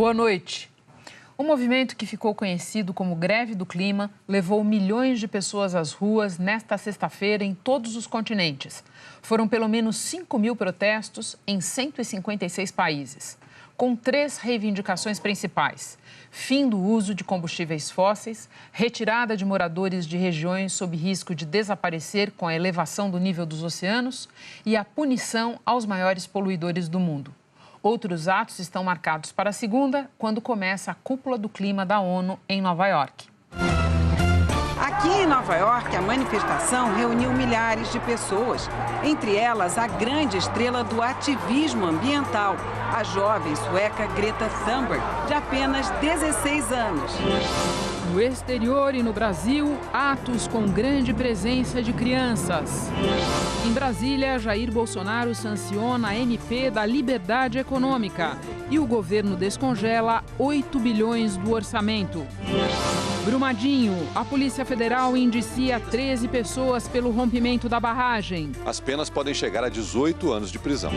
Boa noite. O movimento que ficou conhecido como Greve do Clima levou milhões de pessoas às ruas nesta sexta-feira em todos os continentes. Foram pelo menos 5.000 protestos em 156 países, com 3 reivindicações principais: fim do uso de combustíveis fósseis, retirada de moradores de regiões sob risco de desaparecer com a elevação do nível dos oceanos e a punição aos maiores poluidores do mundo. Outros atos estão marcados para segunda, quando começa a Cúpula do Clima da ONU em Nova York. Aqui em Nova York, a manifestação reuniu milhares de pessoas, entre elas a grande estrela do ativismo ambiental, a jovem sueca Greta Thunberg, de apenas 16 anos. No exterior e no Brasil, atos com grande presença de crianças. Em Brasília, Jair Bolsonaro sanciona a MP da Liberdade Econômica e o governo descongela 8 bilhões do orçamento. Brumadinho, a Polícia Federal indicia 13 pessoas pelo rompimento da barragem. As penas podem chegar a 18 anos de prisão.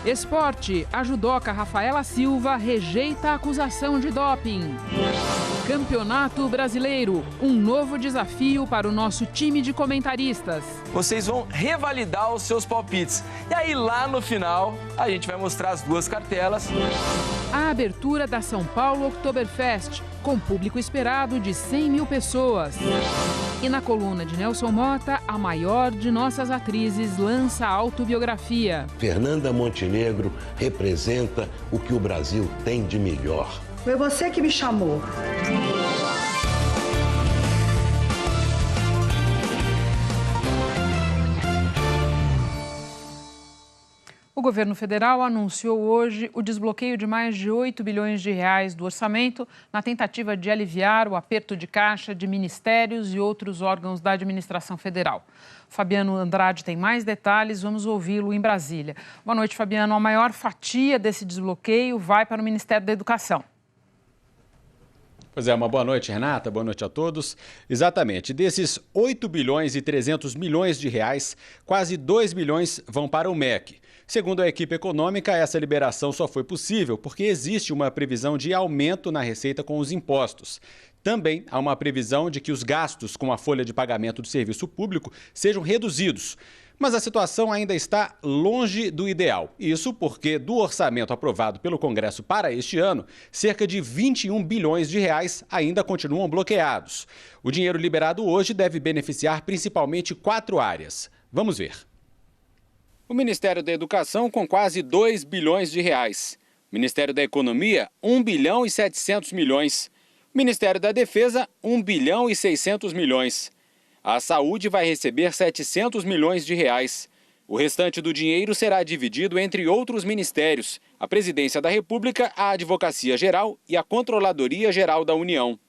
Esporte, a judoca Rafaela Silva rejeita a acusação de doping. Campeonato Brasileiro, um novo desafio para o nosso time de comentaristas. Vocês vão revalidar os seus palpites. E aí lá no final, a gente vai mostrar as 2 cartelas. A abertura da São Paulo Oktoberfest, com público esperado de 100.000 pessoas. E na coluna de Nelson Mota, a maior de nossas atrizes lança a autobiografia. Fernanda Montenegro representa o que o Brasil tem de melhor. Foi você que me chamou. O governo federal anunciou hoje o desbloqueio de mais de 8 bilhões de reais do orçamento na tentativa de aliviar o aperto de caixa de ministérios e outros órgãos da administração federal. Fabiano Andrade tem mais detalhes, vamos ouvi-lo em Brasília. Boa noite, Fabiano. A maior fatia desse desbloqueio vai para o Ministério da Educação. Pois é, uma boa noite, Renata, boa noite a todos. Exatamente, desses 8 bilhões e 300 milhões de reais, quase 2 bilhões vão para o MEC. Segundo a equipe econômica, essa liberação só foi possível porque existe uma previsão de aumento na receita com os impostos. Também há uma previsão de que os gastos com a folha de pagamento do serviço público sejam reduzidos. Mas a situação ainda está longe do ideal. Isso porque do orçamento aprovado pelo Congresso para este ano, cerca de 21 bilhões de reais ainda continuam bloqueados. O dinheiro liberado hoje deve beneficiar principalmente 4 áreas. Vamos ver. O Ministério da Educação com quase 2 bilhões de reais. Ministério da Economia, 1 bilhão e 700 milhões. Ministério da Defesa, 1 bilhão e 600 milhões. A Saúde vai receber 700 milhões de reais. O restante do dinheiro será dividido entre outros ministérios, a Presidência da República, a Advocacia Geral e a Controladoria Geral da União.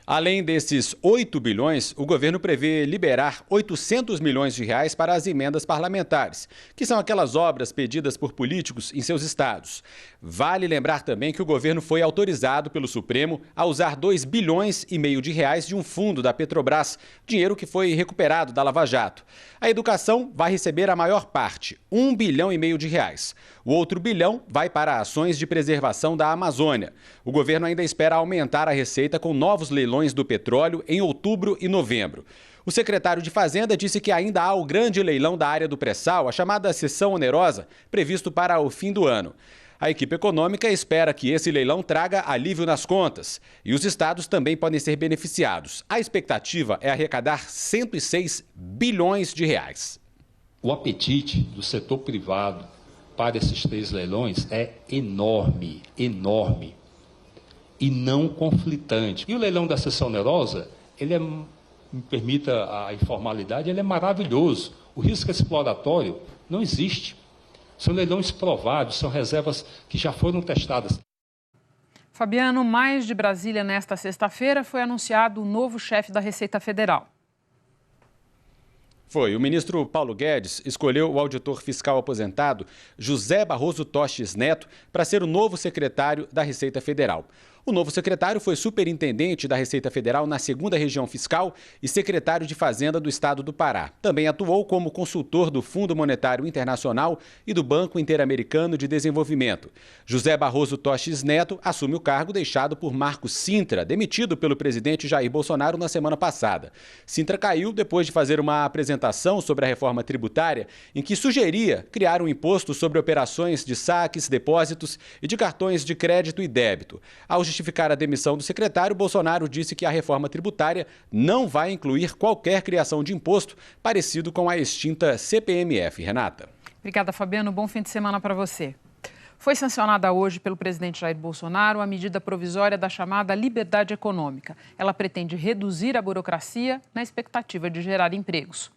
Além desses 8 bilhões, o governo prevê liberar 800 milhões de reais para as emendas parlamentares, que são aquelas obras pedidas por políticos em seus estados. Vale lembrar também que o governo foi autorizado pelo Supremo a usar 2 bilhões e meio de reais de um fundo da Petrobras, dinheiro que foi recuperado da Lava Jato. A educação vai receber a maior parte, 1 bilhão e meio de reais. O outro bilhão vai para ações de preservação da Amazônia. O governo ainda espera aumentar a receita com novos leilões do petróleo em outubro e novembro. O secretário de Fazenda disse que ainda há o grande leilão da área do pré-sal, a chamada cessão onerosa, previsto para o fim do ano. A equipe econômica espera que esse leilão traga alívio nas contas e os estados também podem ser beneficiados. A expectativa é arrecadar 106 bilhões de reais. O apetite do setor privado para esses 3 leilões é enorme, enorme e não conflitante. E o leilão da cessão onerosa, ele é, me permita a informalidade, ele é maravilhoso. O risco exploratório não existe. São leilões provados, são reservas que já foram testadas. Fabiano, mais de Brasília nesta sexta-feira foi anunciado o novo chefe da Receita Federal. Foi. O ministro Paulo Guedes escolheu o auditor fiscal aposentado José Barroso Tostes Neto para ser o novo secretário da Receita Federal. O novo secretário foi superintendente da Receita Federal na 2ª Região Fiscal e secretário de Fazenda do Estado do Pará. Também atuou como consultor do Fundo Monetário Internacional e do Banco Interamericano de Desenvolvimento. José Barroso Toches Neto assume o cargo deixado por Marcos Cintra, demitido pelo presidente Jair Bolsonaro na semana passada. Cintra caiu depois de fazer uma apresentação sobre a reforma tributária em que sugeria criar um imposto sobre operações de saques, depósitos e de cartões de crédito e débito. Ao justificar a demissão do secretário, Bolsonaro disse que a reforma tributária não vai incluir qualquer criação de imposto parecido com a extinta CPMF. Renata. Obrigada, Fabiano. Bom fim de semana para você. Foi sancionada hoje pelo presidente Jair Bolsonaro a medida provisória da chamada liberdade econômica. Ela pretende reduzir a burocracia na expectativa de gerar empregos.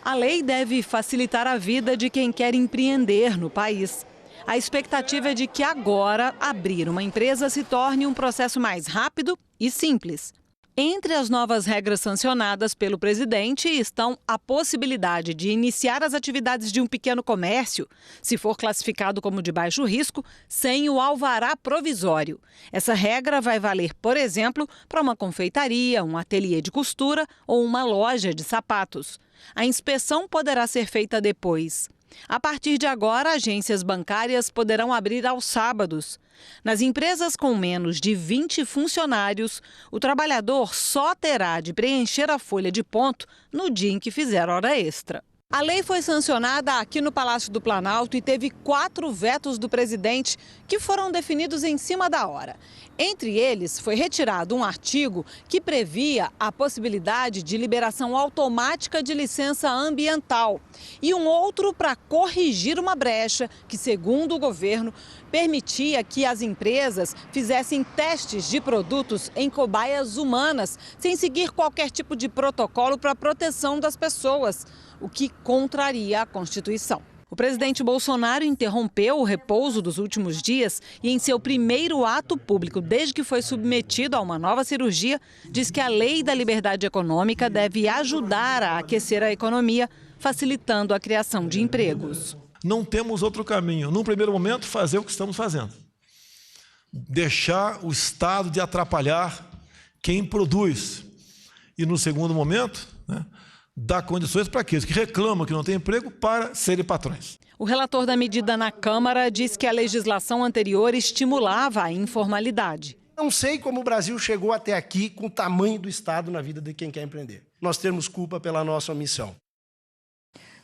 A lei deve facilitar a vida de quem quer empreender no país. A expectativa é de que agora abrir uma empresa se torne um processo mais rápido e simples. Entre as novas regras sancionadas pelo presidente estão a possibilidade de iniciar as atividades de um pequeno comércio, se for classificado como de baixo risco, sem o alvará provisório. Essa regra vai valer, por exemplo, para uma confeitaria, um ateliê de costura ou uma loja de sapatos. A inspeção poderá ser feita depois. A partir de agora, agências bancárias poderão abrir aos sábados. Nas empresas com menos de 20 funcionários, o trabalhador só terá de preencher a folha de ponto no dia em que fizer hora extra. A lei foi sancionada aqui no Palácio do Planalto e teve 4 vetos do presidente que foram definidos em cima da hora. Entre eles, foi retirado um artigo que previa a possibilidade de liberação automática de licença ambiental e um outro para corrigir uma brecha que, segundo o governo, permitia que as empresas fizessem testes de produtos em cobaias humanas, sem seguir qualquer tipo de protocolo para a proteção das pessoas, o que contraria a Constituição. O presidente Bolsonaro interrompeu o repouso dos últimos dias e, em seu primeiro ato público desde que foi submetido a uma nova cirurgia, diz que a lei da liberdade econômica deve ajudar a aquecer a economia, facilitando a criação de empregos. Não temos outro caminho. Num primeiro momento, fazer o que estamos fazendo. Deixar o Estado de atrapalhar quem produz. E, no segundo momento, dar condições para aqueles que reclamam que não têm emprego para serem patrões. O relator da medida na Câmara diz que a legislação anterior estimulava a informalidade. Não sei como o Brasil chegou até aqui com o tamanho do Estado na vida de quem quer empreender. Nós temos culpa pela nossa omissão.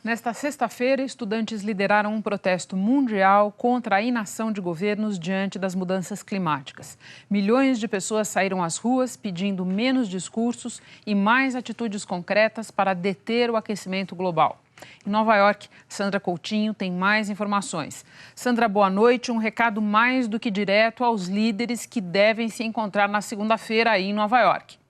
Nesta sexta-feira, estudantes lideraram um protesto mundial contra a inação de governos diante das mudanças climáticas. Milhões de pessoas saíram às ruas pedindo menos discursos e mais atitudes concretas para deter o aquecimento global. Em Nova York, Sandra Coutinho tem mais informações. Sandra, boa noite. Um recado mais do que direto aos líderes que devem se encontrar na segunda-feira aí em Nova York.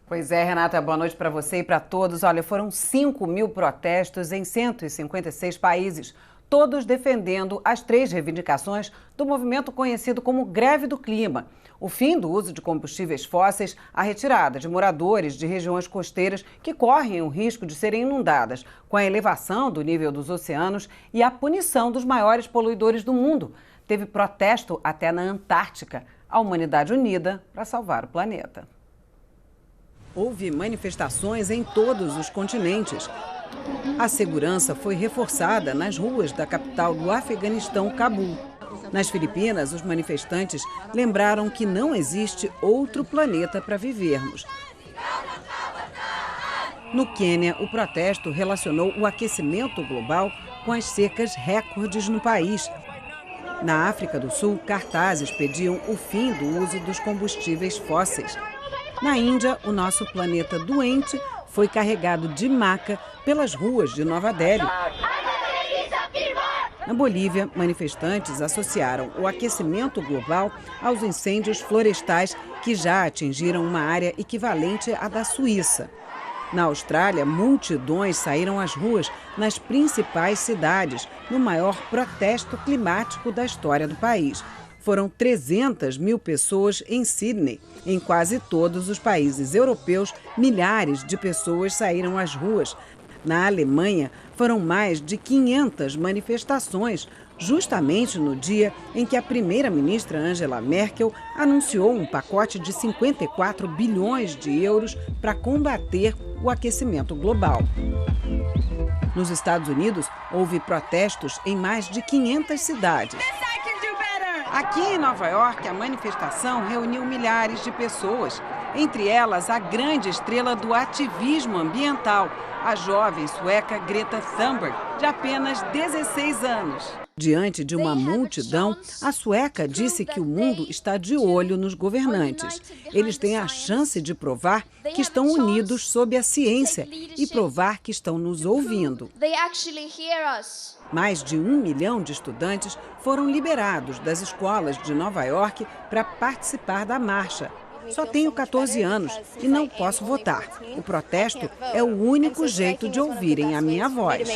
Pois é, Renata, boa noite para você e para todos. Olha, foram 5.000 protestos em 156 países, todos defendendo as 3 reivindicações do movimento conhecido como Greve do Clima. O fim do uso de combustíveis fósseis, a retirada de moradores de regiões costeiras que correm o risco de serem inundadas, com a elevação do nível dos oceanos e a punição dos maiores poluidores do mundo. Teve protesto até na Antártica. A humanidade unida para salvar o planeta. Houve manifestações em todos os continentes. A segurança foi reforçada nas ruas da capital do Afeganistão, Cabul. Nas Filipinas, os manifestantes lembraram que não existe outro planeta para vivermos. No Quênia, o protesto relacionou o aquecimento global com as secas recordes no país. Na África do Sul, cartazes pediam o fim do uso dos combustíveis fósseis. Na Índia, o nosso planeta doente foi carregado de maca pelas ruas de Nova Delhi. Na Bolívia, manifestantes associaram o aquecimento global aos incêndios florestais que já atingiram uma área equivalente à da Suíça. Na Austrália, multidões saíram às ruas nas principais cidades, no maior protesto climático da história do país. Foram 300.000 pessoas em Sydney. Em quase todos os países europeus, milhares de pessoas saíram às ruas. Na Alemanha, foram mais de 500 manifestações, justamente no dia em que a primeira-ministra Angela Merkel anunciou um pacote de 54 bilhões de euros para combater o aquecimento global. Nos Estados Unidos, houve protestos em mais de 500 cidades. Aqui em Nova York, a manifestação reuniu milhares de pessoas, entre elas a grande estrela do ativismo ambiental, a jovem sueca Greta Thunberg, de apenas 16 anos. Diante de uma multidão, a sueca disse que o mundo está de olho nos governantes. Eles têm a chance de provar que estão unidos sob a ciência e provar que estão nos ouvindo. Mais de 1 milhão de estudantes foram liberados das escolas de Nova York para participar da marcha. Só tenho 14 anos e não posso votar. O protesto é o único jeito de ouvirem a minha voz.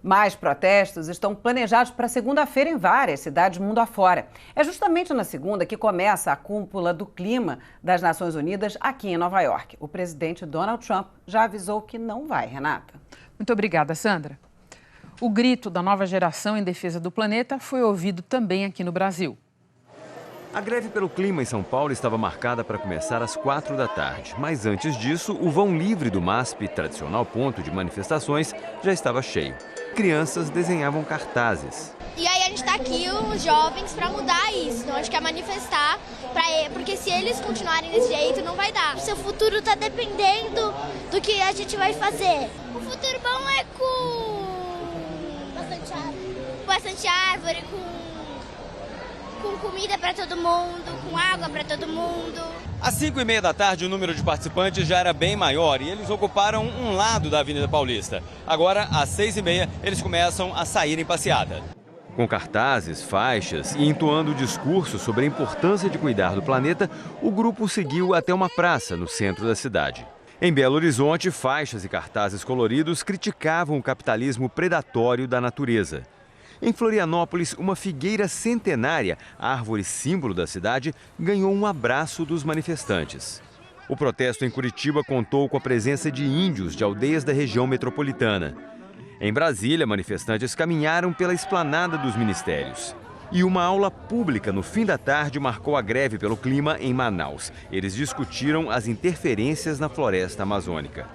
Mais protestos estão planejados para segunda-feira em várias cidades mundo afora. É justamente na segunda que começa a cúpula do clima das Nações Unidas aqui em Nova York. O presidente Donald Trump já avisou que não vai, Renata. Muito obrigada, Sandra. O grito da nova geração em defesa do planeta foi ouvido também aqui no Brasil. A greve pelo clima em São Paulo estava marcada para começar às 4 da tarde. Mas antes disso, o vão livre do MASP, tradicional ponto de manifestações, já estava cheio. Crianças desenhavam cartazes. E aí a gente está aqui, os jovens, para mudar isso. Então a gente quer manifestar, porque se eles continuarem desse jeito, não vai dar. O seu futuro está dependendo do que a gente vai fazer. O futuro bom é com bastante árvore, com comida para todo mundo, com água para todo mundo. Às 5h30 da tarde, o número de participantes já era bem maior e eles ocuparam um lado da Avenida Paulista. Agora, às 6h30, eles começam a sair em passeata. Com cartazes, faixas e entoando discursos sobre a importância de cuidar do planeta, o grupo seguiu até uma praça no centro da cidade. Em Belo Horizonte, faixas e cartazes coloridos criticavam o capitalismo predatório da natureza. Em Florianópolis, uma figueira centenária, árvore símbolo da cidade, ganhou um abraço dos manifestantes. O protesto em Curitiba contou com a presença de índios de aldeias da região metropolitana. Em Brasília, manifestantes caminharam pela esplanada dos ministérios. E uma aula pública no fim da tarde marcou a greve pelo clima em Manaus. Eles discutiram as interferências na floresta amazônica.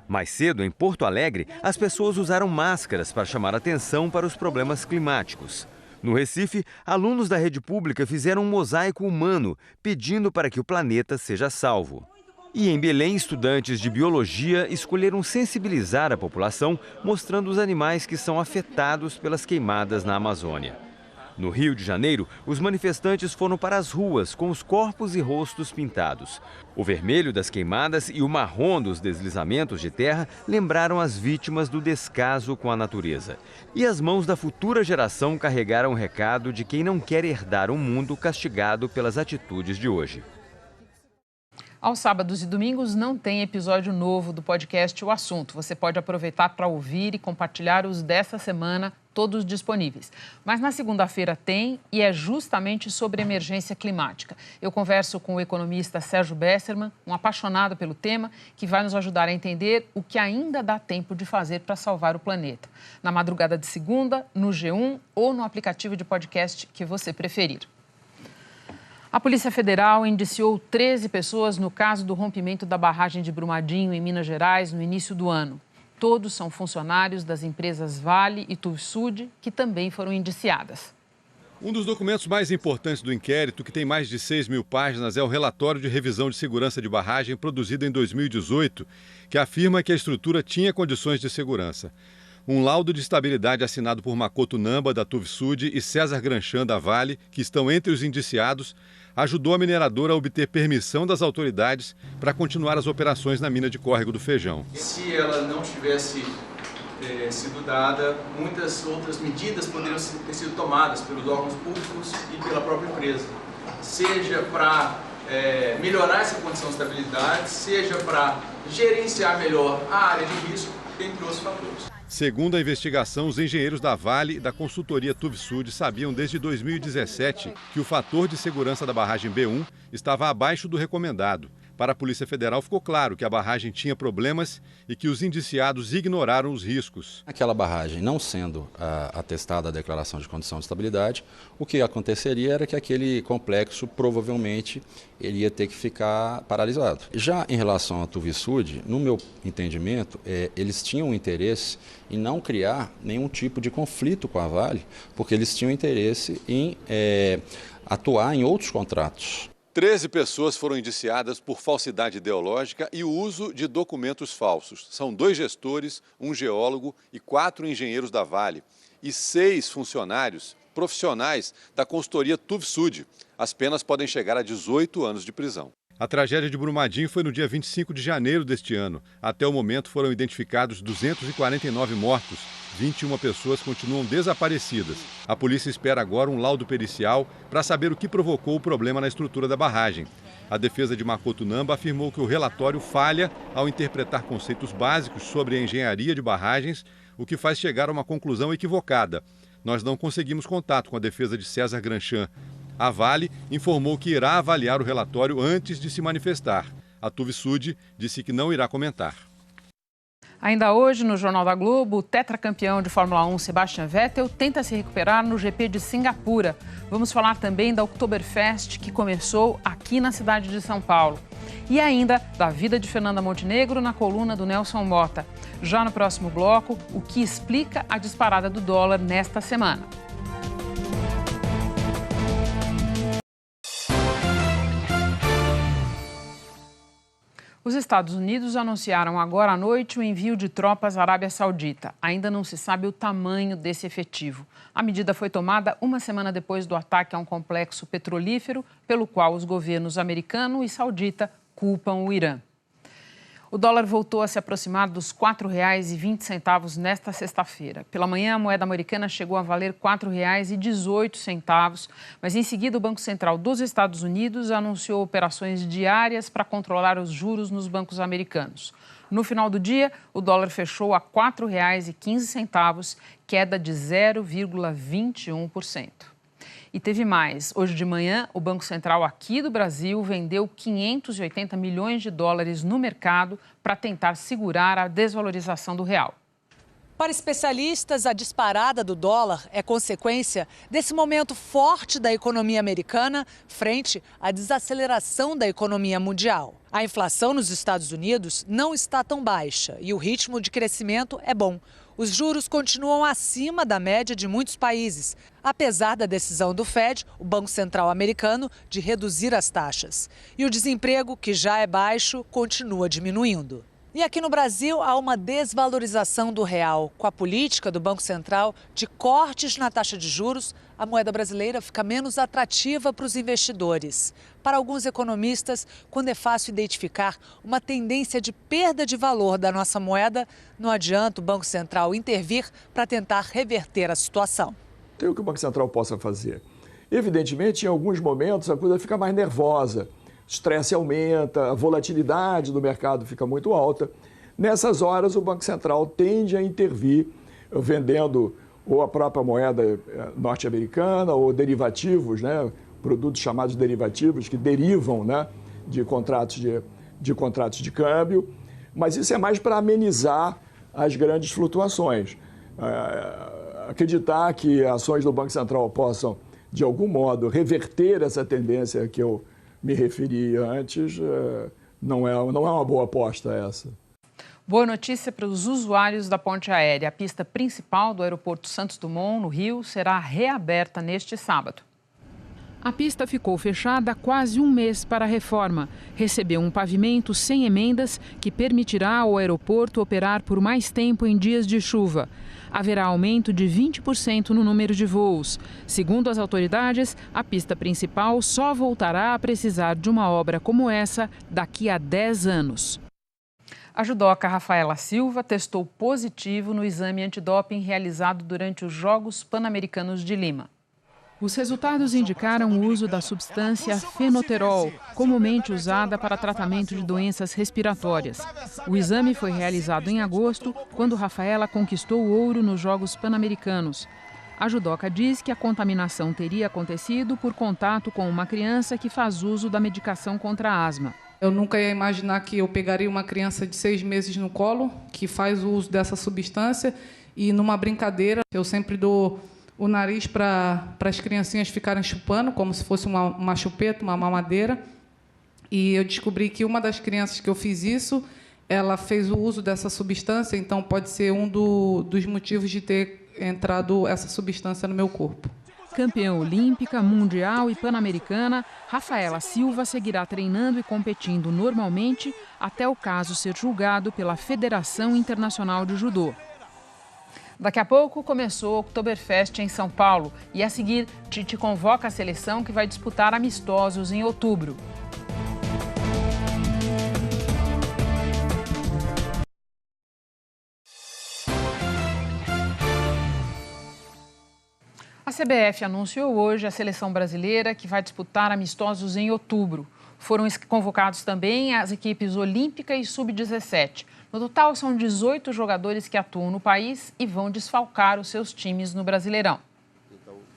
Mais cedo, em Porto Alegre, as pessoas usaram máscaras para chamar atenção para os problemas climáticos. No Recife, alunos da rede pública fizeram um mosaico humano, pedindo para que o planeta seja salvo. E em Belém, estudantes de biologia escolheram sensibilizar a população, mostrando os animais que são afetados pelas queimadas na Amazônia. No Rio de Janeiro, os manifestantes foram para as ruas com os corpos e rostos pintados. O vermelho das queimadas e o marrom dos deslizamentos de terra lembraram as vítimas do descaso com a natureza. E as mãos da futura geração carregaram o recado de quem não quer herdar um mundo castigado pelas atitudes de hoje. Aos sábados e domingos não tem episódio novo do podcast O Assunto. Você pode aproveitar para ouvir e compartilhar os dessa semana, todos disponíveis. Mas na segunda-feira tem, e é justamente sobre emergência climática. Eu converso com o economista Sérgio Besserman, um apaixonado pelo tema, que vai nos ajudar a entender o que ainda dá tempo de fazer para salvar o planeta. Na madrugada de segunda, no G1 ou no aplicativo de podcast que você preferir. A Polícia Federal indiciou 13 pessoas no caso do rompimento da barragem de Brumadinho, em Minas Gerais, no início do ano. Todos são funcionários das empresas Vale e Tuvsud, que também foram indiciadas. Um dos documentos mais importantes do inquérito, que tem mais de 6.000 páginas, é o relatório de revisão de segurança de barragem produzido em 2018, que afirma que a estrutura tinha condições de segurança. Um laudo de estabilidade assinado por Makoto Namba, da Tuvsud, e César Granchan, da Vale, que estão entre os indiciados, ajudou a mineradora a obter permissão das autoridades para continuar as operações na mina de Córrego do Feijão. Se ela não tivesse sido dada, muitas outras medidas poderiam ter sido tomadas pelos órgãos públicos e pela própria empresa, seja para melhorar essa condição de estabilidade, seja para gerenciar melhor a área de risco, entre outros fatores. Segundo a investigação, os engenheiros da Vale e da consultoria Tuvsud sabiam desde 2017 que o fator de segurança da barragem B1 estava abaixo do recomendado. Para a Polícia Federal ficou claro que a barragem tinha problemas e que os indiciados ignoraram os riscos. Aquela barragem não sendo atestada a declaração de condição de estabilidade, o que aconteceria era que aquele complexo provavelmente ele ia ter que ficar paralisado. Já em relação à Tuvisud, no meu entendimento, eles tinham interesse em não criar nenhum tipo de conflito com a Vale, porque eles tinham interesse em atuar em outros contratos. 13 pessoas foram indiciadas por falsidade ideológica e o uso de documentos falsos. São 2 gestores, um geólogo e 4 engenheiros da Vale e 6 funcionários profissionais da consultoria Tuvisud. As penas podem chegar a 18 anos de prisão. A tragédia de Brumadinho foi no dia 25 de janeiro deste ano. Até o momento foram identificados 249 mortos. 21 pessoas continuam desaparecidas. A polícia espera agora um laudo pericial para saber o que provocou o problema na estrutura da barragem. A defesa de Makoto Namba afirmou que o relatório falha ao interpretar conceitos básicos sobre a engenharia de barragens, o que faz chegar a uma conclusão equivocada. Nós não conseguimos contato com a defesa de César Granchan. A Vale informou que irá avaliar o relatório antes de se manifestar. A Tuvisud disse que não irá comentar. Ainda hoje, no Jornal da Globo, o tetracampeão de Fórmula 1, Sebastian Vettel, tenta se recuperar no GP de Singapura. Vamos falar também da Oktoberfest, que começou aqui na cidade de São Paulo. E ainda da vida de Fernanda Montenegro na coluna do Nelson Mota. Já no próximo bloco, o que explica a disparada do dólar nesta semana. Os Estados Unidos anunciaram agora à noite o envio de tropas à Arábia Saudita. Ainda não se sabe o tamanho desse efetivo. A medida foi tomada uma semana depois do ataque a um complexo petrolífero, pelo qual os governos americano e saudita culpam o Irã. O dólar voltou a se aproximar dos R$ 4,20 nesta sexta-feira. Pela manhã, a moeda americana chegou a valer R$ 4,18, mas em seguida o Banco Central dos Estados Unidos anunciou operações diárias para controlar os juros nos bancos americanos. No final do dia, o dólar fechou a R$ 4,15, queda de 0,21%. E teve mais. Hoje de manhã, o Banco Central aqui do Brasil vendeu 580 milhões de dólares no mercado para tentar segurar a desvalorização do real. Para especialistas, a disparada do dólar é consequência desse momento forte da economia americana frente à desaceleração da economia mundial. A inflação nos Estados Unidos não está tão baixa e o ritmo de crescimento é bom. Os juros continuam acima da média de muitos países, apesar da decisão do Fed, o Banco Central americano, de reduzir as taxas. E o desemprego, que já é baixo, continua diminuindo. E aqui no Brasil há uma desvalorização do real. Com a política do Banco Central de cortes na taxa de juros, a moeda brasileira fica menos atrativa para os investidores. Para alguns economistas, quando é fácil identificar uma tendência de perda de valor da nossa moeda, não adianta o Banco Central intervir para tentar reverter a situação. Tem o que o Banco Central possa fazer. Evidentemente, em alguns momentos, a coisa fica mais nervosa. O estresse aumenta, a volatilidade do mercado fica muito alta. Nessas horas, o Banco Central tende a intervir, vendendo ou a própria moeda norte-americana ou derivativos, né? Produtos chamados derivativos, que derivam, né? de contratos de câmbio. Mas isso é mais para amenizar as grandes flutuações. Acreditar que ações do Banco Central possam, de algum modo, reverter essa tendência que eu me referi antes, não é uma boa aposta essa. Boa notícia para os usuários da ponte aérea. A pista principal do aeroporto Santos Dumont, no Rio, será reaberta neste sábado. A pista ficou fechada há quase um mês para a reforma. Recebeu um pavimento sem emendas que permitirá ao aeroporto operar por mais tempo em dias de chuva. Haverá aumento de 20% no número de voos. Segundo as autoridades, a pista principal só voltará a precisar de uma obra como essa daqui a 10 anos. A judoca Rafaela Silva testou positivo no exame antidoping realizado durante os Jogos Pan-Americanos de Lima. Os resultados indicaram o uso da substância fenoterol, comumente usada para tratamento de doenças respiratórias. O exame foi realizado em agosto, quando Rafaela conquistou o ouro nos Jogos Pan-Americanos. A judoca diz que a contaminação teria acontecido por contato com uma criança que faz uso da medicação contra a asma. Eu nunca ia imaginar que eu pegaria uma criança de 6 meses no colo, que faz o uso dessa substância, e numa brincadeira, eu sempre dou o nariz para as criancinhas ficarem chupando, como se fosse uma chupeta, uma mamadeira. E eu descobri que uma das crianças que eu fiz isso, ela fez o uso dessa substância, então pode ser um dos motivos de ter entrado essa substância no meu corpo. Campeã olímpica, mundial e pan-americana, Rafaela Silva seguirá treinando e competindo normalmente até o caso ser julgado pela Federação Internacional de Judô. Daqui a pouco começou o Oktoberfest em São Paulo e, a seguir, Tite convoca a seleção que vai disputar amistosos em outubro. A CBF anunciou hoje a seleção brasileira que vai disputar amistosos em outubro. Foram convocados também as equipes olímpica e sub-17. No total, são 18 jogadores que atuam no país e vão desfalcar os seus times no Brasileirão.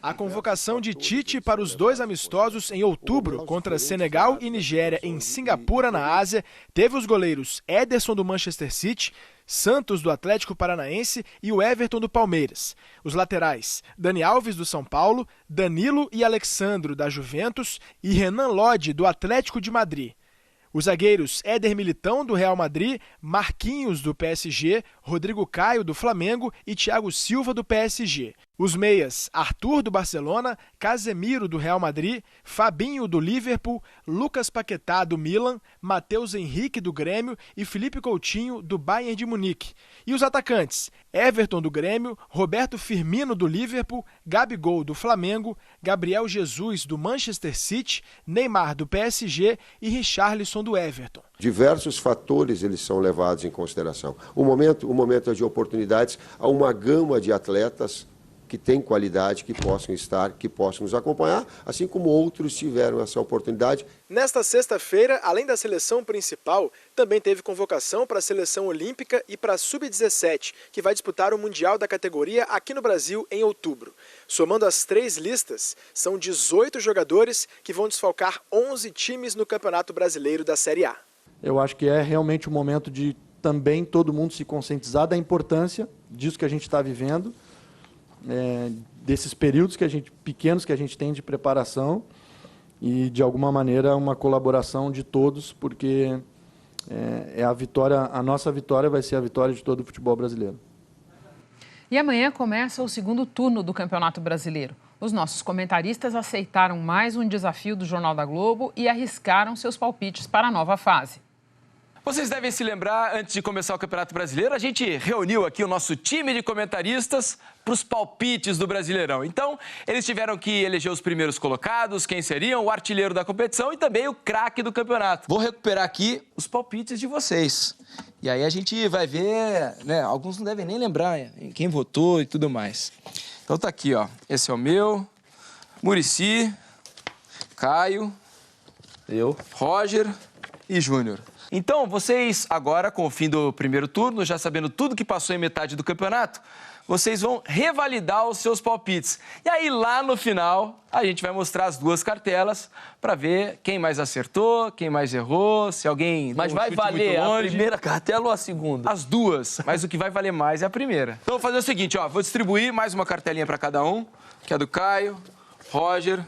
A convocação de Tite para os 2 amistosos em outubro contra Senegal e Nigéria em Singapura, na Ásia, teve os goleiros Ederson do Manchester City, Santos do Atlético Paranaense e o Everton do Palmeiras. Os laterais, Dani Alves do São Paulo, Danilo e Alexandro da Juventus e Renan Lodge do Atlético de Madrid. Os zagueiros Éder Militão, do Real Madrid, Marquinhos, do PSG, Rodrigo Caio, do Flamengo e Thiago Silva, do PSG. Os meias Arthur, do Barcelona, Casemiro, do Real Madrid, Fabinho, do Liverpool, Lucas Paquetá, do Milan, Matheus Henrique, do Grêmio e Felipe Coutinho, do Bayern de Munique. E os atacantes Everton, do Grêmio, Roberto Firmino, do Liverpool, Gabigol, do Flamengo, Gabriel Jesus, do Manchester City, Neymar, do PSG e Richarlison, do Everton. Diversos fatores eles são levados em consideração. O momento é de oportunidades a uma gama de atletas que têm qualidade, que possam estar, que possam nos acompanhar, assim como outros tiveram essa oportunidade. Nesta sexta-feira, além da seleção principal, também teve convocação para a seleção olímpica e para a sub-17, que vai disputar o Mundial da categoria aqui no Brasil em outubro. Somando as 3 listas, são 18 jogadores que vão desfalcar 11 times no Campeonato Brasileiro da Série A. Eu acho que é realmente o momento de também todo mundo se conscientizar da importância disso que a gente está vivendo, desses períodos pequenos que a gente tem de preparação e, de alguma maneira, uma colaboração de todos, porque a nossa vitória vai ser a vitória de todo o futebol brasileiro. E amanhã começa o segundo turno do Campeonato Brasileiro. Os nossos comentaristas aceitaram mais um desafio do Jornal da Globo e arriscaram seus palpites para a nova fase. Vocês devem se lembrar, antes de começar o Campeonato Brasileiro, a gente reuniu aqui o nosso time de comentaristas para os palpites do Brasileirão. Então, eles tiveram que eleger os primeiros colocados, quem seriam, o artilheiro da competição e também o craque do campeonato. Vou recuperar aqui os palpites de vocês. E aí a gente vai ver, né? Alguns não devem nem lembrar quem votou e tudo mais. Então tá aqui, ó. Esse é o meu, Muricy, Caio, eu, Roger e Júnior. Então, vocês agora, com o fim do primeiro turno, já sabendo tudo que passou em metade do campeonato, vocês vão revalidar os seus palpites. E aí, lá no final, a gente vai mostrar as 2 cartelas para ver quem mais acertou, quem mais errou, se alguém... Mas vai valer a primeira cartela ou a segunda? As 2, mas o que vai valer mais é a primeira. Então, vou fazer o seguinte, ó, vou distribuir mais uma cartelinha para cada um, que é do Caio, Roger...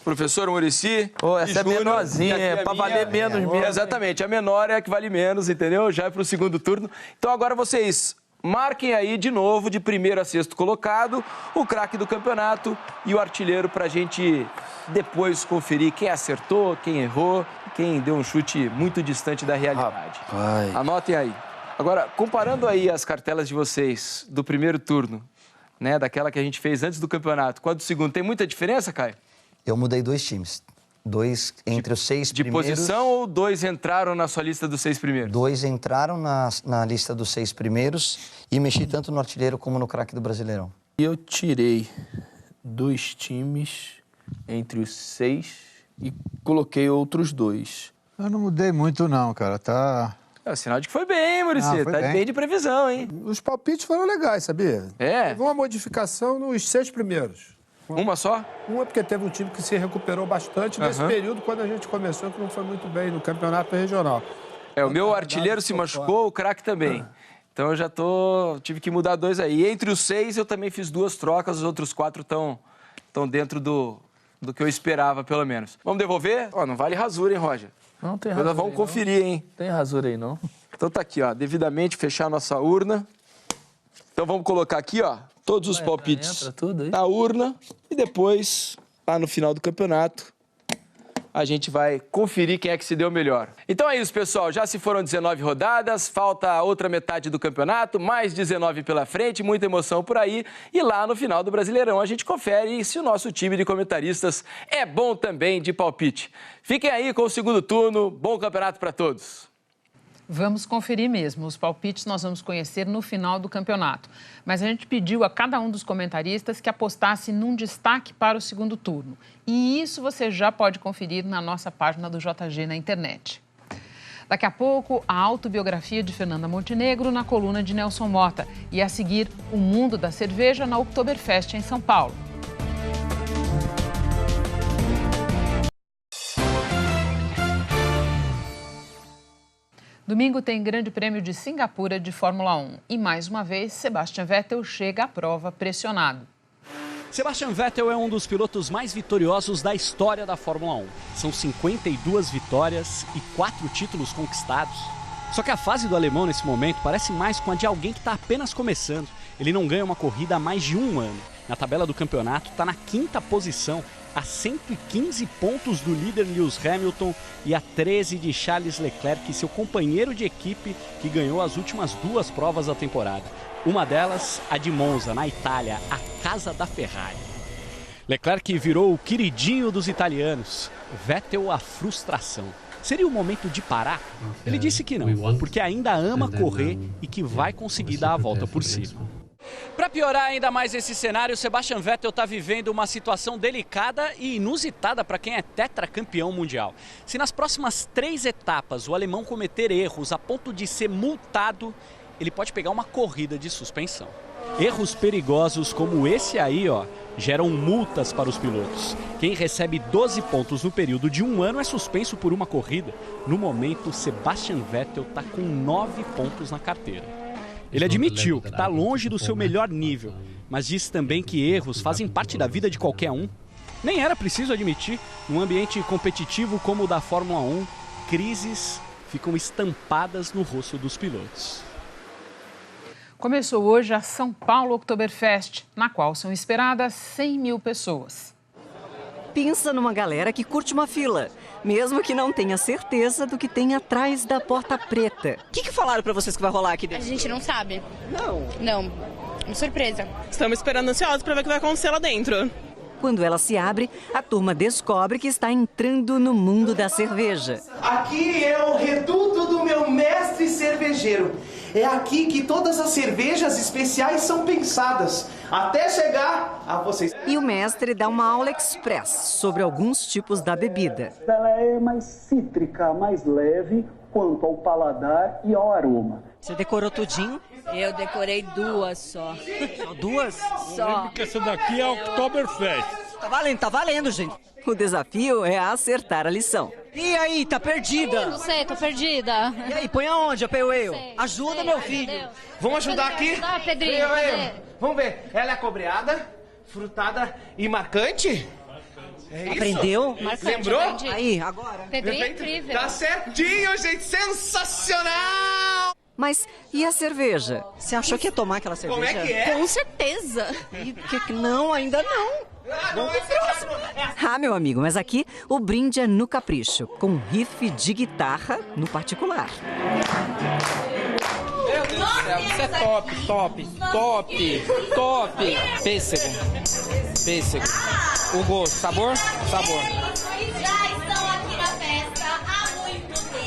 Professor Muricy. Essa é menorzinha, é para valer menos mesmo. Exatamente, a menor é a que vale menos, entendeu? Já é para o segundo turno. Então agora vocês marquem aí de novo, de primeiro a sexto colocado, o craque do campeonato e o artilheiro para a gente depois conferir quem acertou, quem errou, quem deu um chute muito distante da realidade. Rapaz. Anotem aí. Agora, comparando aí as cartelas de vocês do primeiro turno, né, daquela que a gente fez antes do campeonato, com a do segundo, tem muita diferença, Caio? Eu mudei 2 times. 2 entre os 6 primeiros. De posição ou 2 entraram na sua lista dos 6 primeiros? 2 entraram na lista dos 6 primeiros e mexi tanto no artilheiro como no craque do Brasileirão. Eu tirei 2 times entre os 6 e coloquei outros 2. Eu não mudei muito não, cara. Tá... É sinal de que foi bem, Muricy. Tá bem de previsão, hein? Os palpites foram legais, sabia? É? Teve uma modificação nos 6 primeiros. Uma só? Uma porque teve um time que se recuperou bastante nesse período, quando a gente começou, que não foi muito bem no campeonato regional. O meu artilheiro se machucou, o craque também. Então eu já tive que mudar 2 aí. E entre os 6 eu também fiz 2 trocas, os outros 4 estão dentro do que eu esperava, pelo menos. Vamos devolver? Não vale rasura, hein, Roger? Não tem rasura. Vamos conferir, hein? Tem rasura aí, não. Então tá aqui, devidamente fechar a nossa urna. Então vamos colocar aqui, todos os palpites na urna e depois, lá no final do campeonato, a gente vai conferir quem é que se deu melhor. Então é isso, pessoal. Já se foram 19 rodadas, falta a outra metade do campeonato, mais 19 pela frente, muita emoção por aí. E lá no final do Brasileirão a gente confere se o nosso time de comentaristas é bom também de palpite. Fiquem aí com o segundo turno. Bom campeonato para todos. Vamos conferir mesmo. Os palpites nós vamos conhecer no final do campeonato. Mas a gente pediu a cada um dos comentaristas que apostasse num destaque para o segundo turno. E isso você já pode conferir na nossa página do JG na internet. Daqui a pouco, a autobiografia de Fernanda Montenegro na coluna de Nelson Mota. E a seguir, o mundo da cerveja na Oktoberfest em São Paulo. Domingo tem Grande Prêmio de Singapura de Fórmula 1 e, mais uma vez, Sebastian Vettel chega à prova pressionado. Sebastian Vettel é um dos pilotos mais vitoriosos da história da Fórmula 1. São 52 vitórias e 4 títulos conquistados. Só que a fase do alemão nesse momento parece mais com a de alguém que está apenas começando. Ele não ganha uma corrida há mais de um ano. Na tabela do campeonato está na 5ª posição, a 115 pontos do líder Lewis Hamilton e a 13 de Charles Leclerc, seu companheiro de equipe, que ganhou as últimas 2 provas da temporada. Uma delas, a de Monza, na Itália, a casa da Ferrari. Leclerc virou o queridinho dos italianos. Vettel, a frustração. Seria o momento de parar? Ele disse que não, porque ainda ama correr e que vai conseguir dar a volta por cima. Para piorar ainda mais esse cenário, Sebastian Vettel está vivendo uma situação delicada e inusitada para quem é tetracampeão mundial. Se nas próximas 3 etapas o alemão cometer erros a ponto de ser multado, ele pode pegar uma corrida de suspensão. Erros perigosos como esse aí, geram multas para os pilotos. Quem recebe 12 pontos no período de um ano é suspenso por uma corrida. No momento, Sebastian Vettel está com 9 pontos na carteira. Ele admitiu que está longe do seu melhor nível, mas disse também que erros fazem parte da vida de qualquer um. Nem era preciso admitir, num ambiente competitivo como o da Fórmula 1, crises ficam estampadas no rosto dos pilotos. Começou hoje a São Paulo Oktoberfest, na qual são esperadas 100 mil pessoas. Pensa numa galera que curte uma fila, mesmo que não tenha certeza do que tem atrás da porta preta. O que falaram pra vocês que vai rolar aqui dentro? A gente não sabe. Não? Não. Surpresa. Estamos esperando ansiosos pra ver o que vai acontecer lá dentro. Quando ela se abre, a turma descobre que está entrando no mundo da cerveja. Aqui é o reduto do meu mestre cervejeiro. É aqui que todas as cervejas especiais são pensadas, até chegar a vocês. E o mestre dá uma aula express sobre alguns tipos da bebida. Ela é mais cítrica, mais leve quanto ao paladar e ao aroma. Você decorou tudinho? Eu decorei 2 só. Só 2? Só. Porque essa daqui é a Oktoberfest. Tá valendo, gente. O desafio é acertar a lição. E aí, tá perdida? Não sei, tô perdida. E aí, põe aonde a Pale Ale? Ajuda, meu filho. Vamos ajudar aqui? Pedrinho, Vamos ver. Ela é cobreada, frutada e marcante? É isso? Aprendeu? Marcante, lembrou? Aprendi. Aí, agora. Pedrinho é incrível. Tá certinho, gente. Sensacional! Mas e a cerveja? Você achou que ia tomar aquela cerveja? Como é que é? Com certeza. E por que não? Ainda não. Vamos pro próximo. Ah, meu amigo, mas aqui o brinde é no capricho, com riff de guitarra no particular. Meu Deus do céu, isso é top. Pêssego. O gosto, sabor? Sabor. Já estão aqui na festa há muito tempo.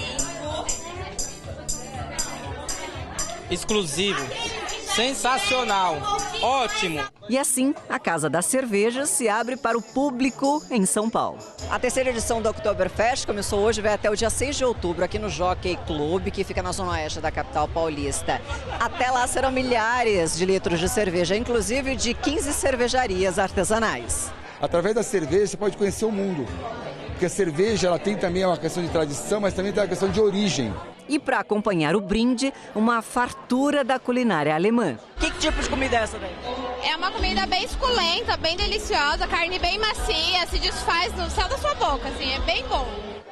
Exclusivo. Sensacional. Ótimo. E assim, a Casa das Cervejas se abre para o público em São Paulo. A terceira edição do Oktoberfest começou hoje e vai até o dia 6 de outubro aqui no Jockey Club, que fica na zona oeste da capital paulista. Até lá serão milhares de litros de cerveja, inclusive de 15 cervejarias artesanais. Através da cerveja você pode conhecer o mundo. Porque a cerveja ela tem também uma questão de tradição, mas também tem uma questão de origem. E para acompanhar o brinde, uma fartura da culinária alemã. Que tipo de comida é essa daí? É uma comida bem suculenta, bem deliciosa, carne bem macia, se desfaz no céu da sua boca, assim, é bem bom.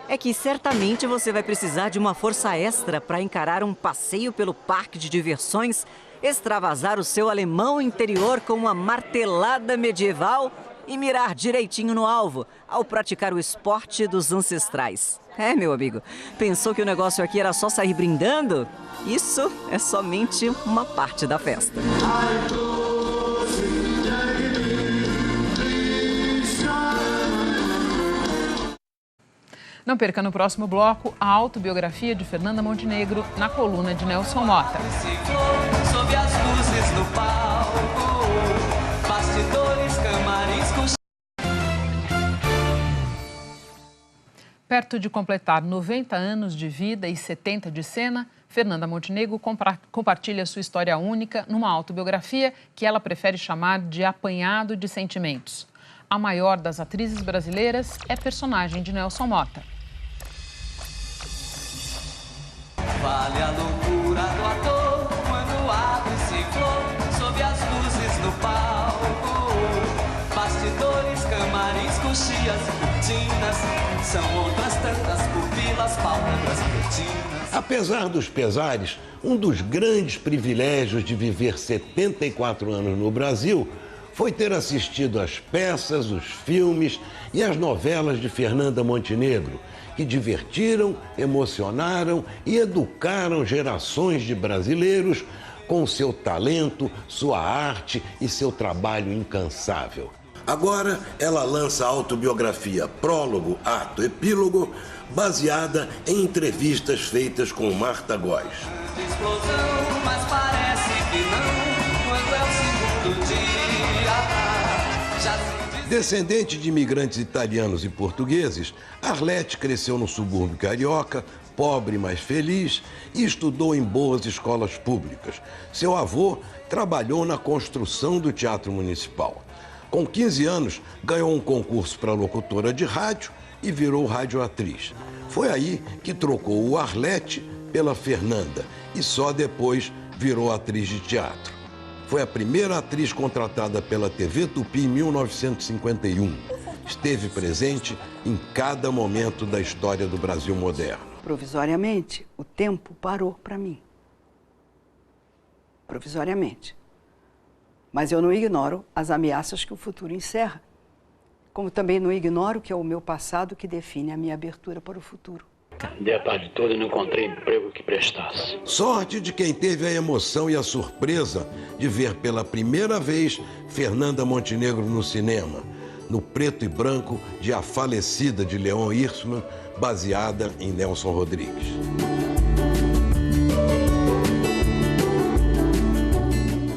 É que certamente você vai precisar de uma força extra para encarar um passeio pelo parque de diversões, extravasar o seu alemão interior com uma martelada medieval e mirar direitinho no alvo ao praticar o esporte dos ancestrais. É, meu amigo, pensou que o negócio aqui era só sair brindando? Isso é somente uma parte da festa. Não perca no próximo bloco a autobiografia de Fernanda Montenegro na coluna de Nelson Mota. Sob as luzes do palco, bastidores, camarins com... Perto de completar 90 anos de vida e 70 de cena, Fernanda Montenegro compartilha sua história única numa autobiografia que ela prefere chamar de apanhado de sentimentos. A maior das atrizes brasileiras é personagem de Nelson Mota. Vale a loucura do ator quando abre-se flor sob as luzes do palco. Bastidores, camarins, coxias e cortinas são outras tantas pupilas, pálpebras retinas. Apesar dos pesares, um dos grandes privilégios de viver 74 anos no Brasil foi ter assistido às peças, os filmes e as novelas de Fernanda Montenegro, que divertiram, emocionaram e educaram gerações de brasileiros com seu talento, sua arte e seu trabalho incansável. Agora ela lança a autobiografia Prólogo, Ato, Epílogo, baseada em entrevistas feitas com Marta Góes. Explosão, mas parece que não, quando é o segundo dia. Descendente de imigrantes italianos e portugueses, Arlete cresceu no subúrbio carioca, pobre mas feliz, e estudou em boas escolas públicas. Seu avô trabalhou na construção do Teatro Municipal. Com 15 anos, ganhou um concurso para locutora de rádio e virou radioatriz. Foi aí que trocou o Arlete pela Fernanda e só depois virou atriz de teatro. Foi a primeira atriz contratada pela TV Tupi em 1951. Esteve presente em cada momento da história do Brasil moderno. Provisoriamente, o tempo parou para mim. Provisoriamente. Mas eu não ignoro as ameaças que o futuro encerra. Como também não ignoro que é o meu passado que define a minha abertura para o futuro. Dei a tarde toda e não encontrei emprego que prestasse. Sorte de quem teve a emoção e a surpresa de ver pela primeira vez Fernanda Montenegro no cinema, no preto e branco de A Falecida de Leon Hirschman, baseada em Nelson Rodrigues.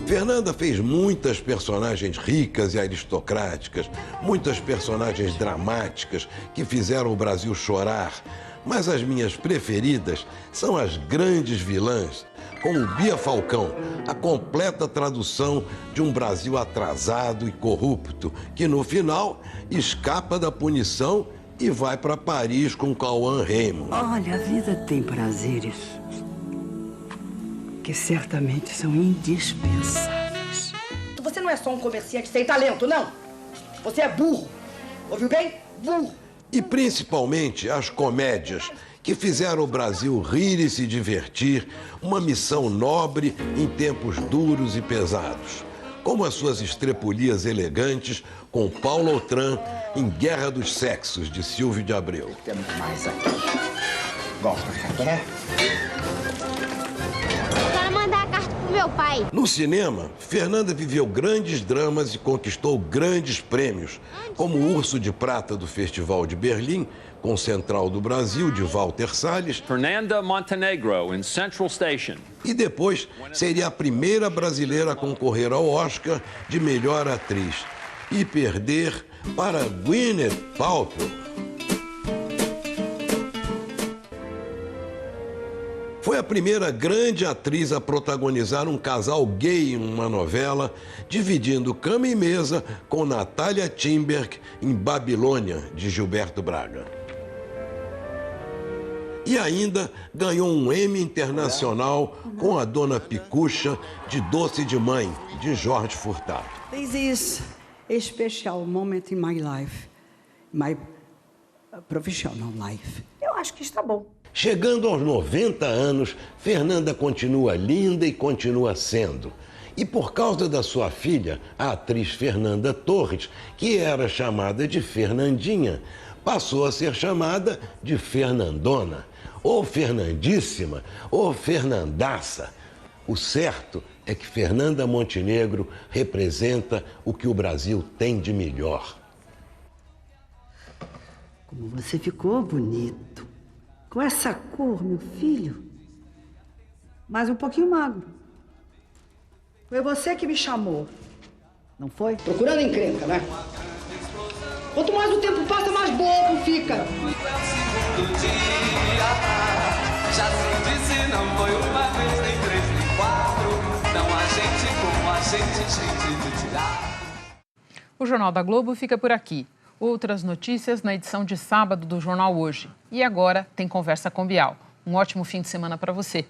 Fernanda fez muitas personagens ricas e aristocráticas, muitas personagens dramáticas que fizeram o Brasil chorar. Mas as minhas preferidas são as grandes vilãs, como Bia Falcão, a completa tradução de um Brasil atrasado e corrupto, que no final escapa da punição e vai para Paris com Cauã Raymond. Olha, a vida tem prazeres que certamente são indispensáveis. Você não é só um comerciante sem talento, não. Você é burro. Ouviu bem? Burro. E principalmente as comédias, que fizeram o Brasil rir e se divertir, uma missão nobre em tempos duros e pesados. Como as suas estrepulias elegantes com Paulo Outram em Guerra dos Sexos, de Silvio de Abreu. Temos mais aqui. Gosta de café? Quero mandar a carta pro meu pai. No cinema, Fernanda viveu grandes dramas e conquistou grandes prêmios, como o Urso de Prata do Festival de Berlim, com Central do Brasil, de Walter Salles. Fernanda Montenegro, em Central Station. E depois seria a primeira brasileira a concorrer ao Oscar de melhor atriz. E perder para Gwyneth Paltrow. Foi a primeira grande atriz a protagonizar um casal gay em uma novela, dividindo cama e mesa com Natália Timberg em Babilônia, de Gilberto Braga. E ainda ganhou um Emmy Internacional com a Dona Picucha de Doce de Mãe, de Jorge Furtado. This is a special moment in my life, my professional life. Eu acho que está bom. Chegando aos 90 anos, Fernanda continua linda e continua sendo. E por causa da sua filha, a atriz Fernanda Torres, que era chamada de Fernandinha, passou a ser chamada de Fernandona, ou Fernandíssima, ou Fernandaça. O certo é que Fernanda Montenegro representa o que o Brasil tem de melhor. Como você ficou bonito. Com essa cor, meu filho. Mas um pouquinho magro. Foi você que me chamou. Não foi? Procurando encrenca, né? Quanto mais o tempo passa, mais bobo fica. Já se disse, não foi uma vez, nem três, nem quatro. Não há gente como a gente de tirar. O Jornal da Globo fica por aqui. Outras notícias na edição de sábado do Jornal Hoje. E agora tem Conversa com Bial. Um ótimo fim de semana para você.